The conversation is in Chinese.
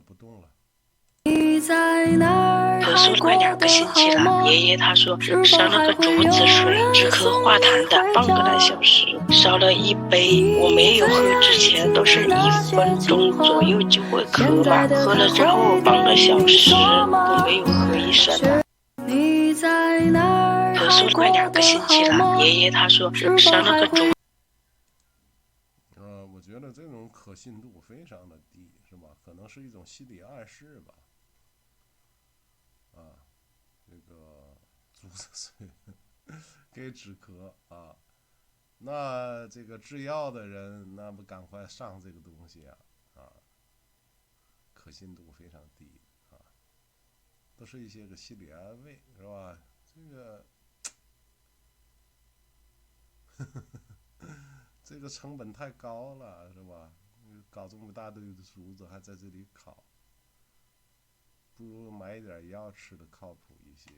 不动了。咳嗽快2个星期了，爷爷他说烧了个竹子水，止咳化痰的，半个来小时，烧了1杯。我没有喝之前都是1分钟左右就会咳嘛，喝了之后半个小时都没有喝一声了。咳嗽快2个星期了，爷爷他说烧了个竹。我觉得这种可信度非常的低，是吧？可能是一种心理暗示吧。这个竹子水给止咳啊，那这个制药的人那不赶快上这个东西啊，可信度非常低啊，都是一些个心理安慰，是吧？这个这个成本太高了，是吧？搞这么大堆的竹子还在这里烤，不如买一点药吃的靠谱一些。